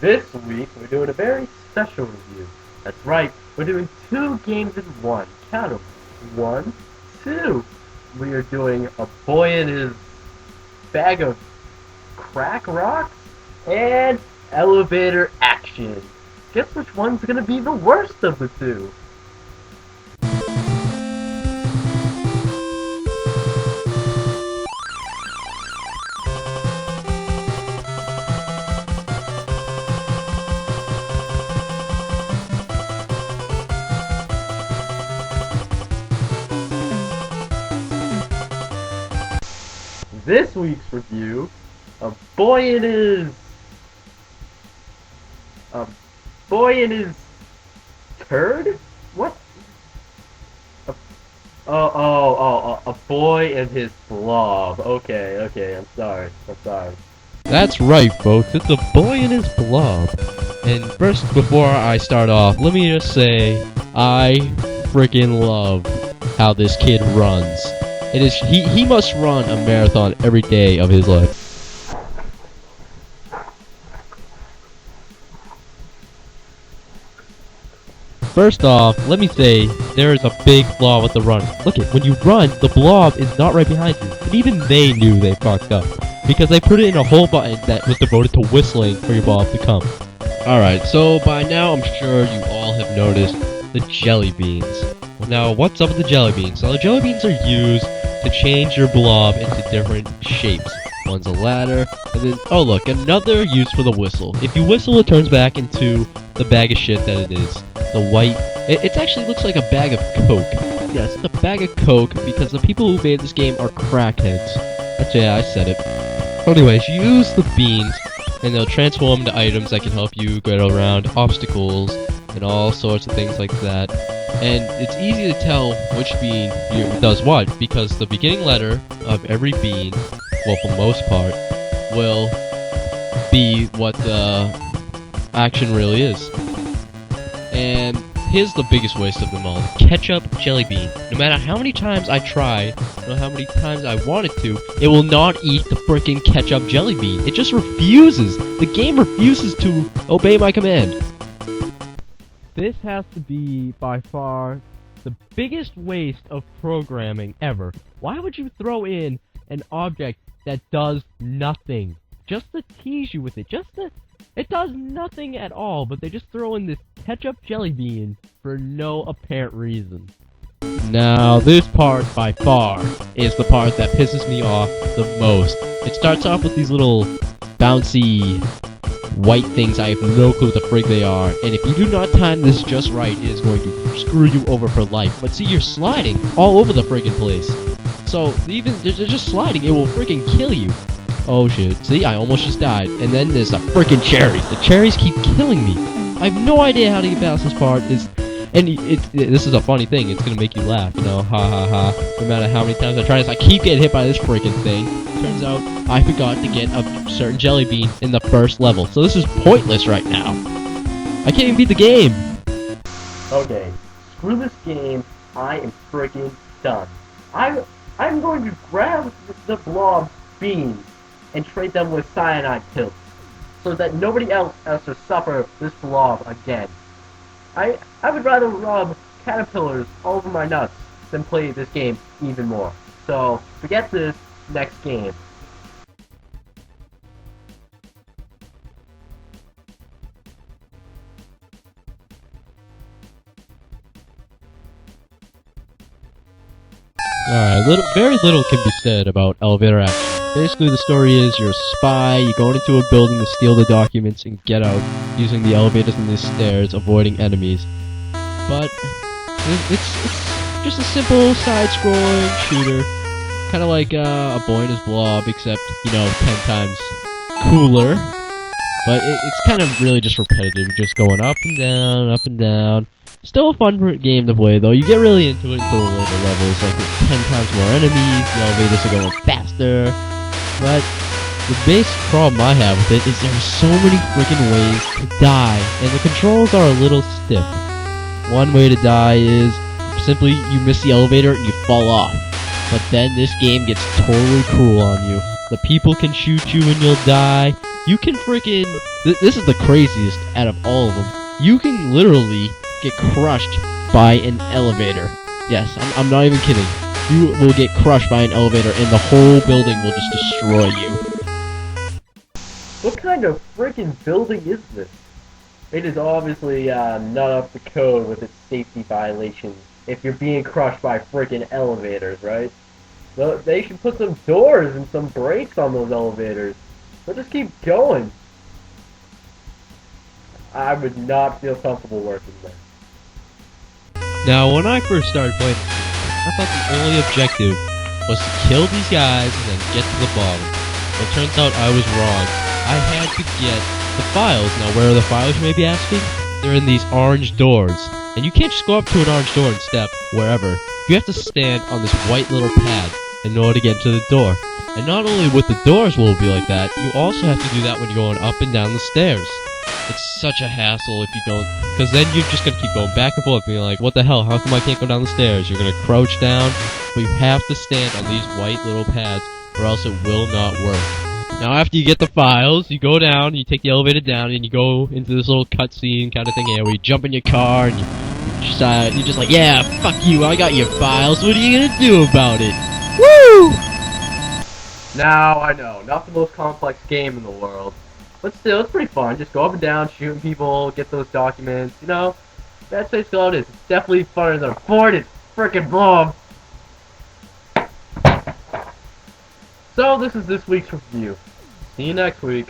This week, we're doing a very special review. That's right, we're doing two games in one. Count 'em. 1, 2. We are doing A Boy and His Bag of Crack Rocks and Elevator Action. Guess which one's gonna be the worst of the two? This week's review, A Boy and His Turd? What? A Boy and His Blob. Okay, I'm sorry. That's right, folks. It's A Boy and His Blob. And first, before I start off, let me just say, I freaking love how this kid runs. It is he must run a marathon every day of his life. First off, let me say, there is a big flaw with the run. Look it, when you run, the blob is not right behind you. And even they knew they fucked up. Because they put it in a whole button that was devoted to whistling for your blob to come. Alright, so by now I'm sure you all have noticed the jelly beans. Now, what's up with the jelly beans? Now, the jelly beans are used to change your blob into different shapes. One's a ladder, and then, oh look, another use for the whistle. If you whistle, it turns back into the bag of shit that it is. The white, it actually looks like a bag of Coke. Yes, it's a bag of Coke, because the people who made this game are crackheads. Yeah, I said it. Anyways, you use the beans, and they'll transform into items that can help you get around obstacles, and all sorts of things like that. And it's easy to tell which bean does what, because the beginning letter of every bean, well, for the most part, will be what the action really is. And here's the biggest waste of them all, the ketchup jelly bean. No matter how many times I try, no how many times I wanted to, it will not eat the freaking ketchup jelly bean. It just refuses. The game refuses to obey my command. This has to be, by far, the biggest waste of programming ever. Why would you throw in an object that does nothing? Just to tease you with it. It does nothing at all, but they just throw in this ketchup jelly bean for no apparent reason. Now, this part, by far, is the part that pisses me off the most. It starts off with these little bouncy white things. I have no clue what the frig they are, and if you do not time this just right, it is going to screw you over for life. But see, you're sliding all over the friggin' place. So, even they're just sliding, it will friggin' kill you. Oh shit, see, I almost just died. And then there's the frickin' cherries. The cherries keep killing me. I have no idea how to get past this part. This is a funny thing, it's gonna make you laugh, you know, ha ha ha. No matter how many times I try this, I keep getting hit by this freaking thing. Turns out, I forgot to get a certain jelly bean in the first level, so this is pointless right now. I can't even beat the game. Okay, screw this game, I am freaking done. I'm going to grab the blob beans and trade them with cyanide pills, so that nobody else has to suffer this blob again. I would rather rub caterpillars all over my nuts than play this game even more. So, forget this, next game. Alright, very little can be said about elevator action. Basically, the story is you're a spy, you go into a building to steal the documents and get out using the elevators and the stairs, avoiding enemies. But it's just a simple side-scrolling shooter, kind of like A Boy and His Blob, except, you know, 10 times cooler. But it's kind of really just repetitive, just going up and down, up and down. Still a fun game to play, though. You get really into it until the later levels, like there's 10 times more enemies, the elevators are going faster. But the basic problem I have with it is there are so many freaking ways to die, and the controls are a little stiff. One way to die is simply you miss the elevator and you fall off. But then this game gets totally cruel on you. The people can shoot you and you'll die. You can freaking. This is the craziest out of all of them. You can literally get crushed by an elevator. Yes, I'm not even kidding. You will get crushed by an elevator and the whole building will just destroy you. What kind of freaking building is this? It is obviously not up to code with its safety violations if you're being crushed by freaking elevators, right? So they should put some doors and some brakes on those elevators. They'll just keep going. I would not feel comfortable working there. Now, when I first started playing, I thought the only objective was to kill these guys and then get to the bottom. It turns out I was wrong. I had to get the files. Now, where are the files, you may be asking? They're in these orange doors. And you can't just go up to an orange door and step wherever. You have to stand on this white little pad in order to get to the door. And not only with the doors will it be like that, you also have to do that when you're going up and down the stairs. It's such a hassle if you don't, because then you're just going to keep going back and forth, being like, what the hell, how come I can't go down the stairs? You're going to crouch down, but you have to stand on these white little pads, or else it will not work. Now after you get the files, you go down, you take the elevator down, and you go into this little cutscene kind of thing here, where you jump in your car, and you're just like, yeah, fuck you, I got your files, what are you going to do about it? Woo! Now, I know, not the most complex game in the world, but still, it's pretty fun. Just go up and down, shooting people, get those documents, you know? That's basically all it is. It's definitely funner than a Ford frickin' blob. So, this is this week's review. See you next week.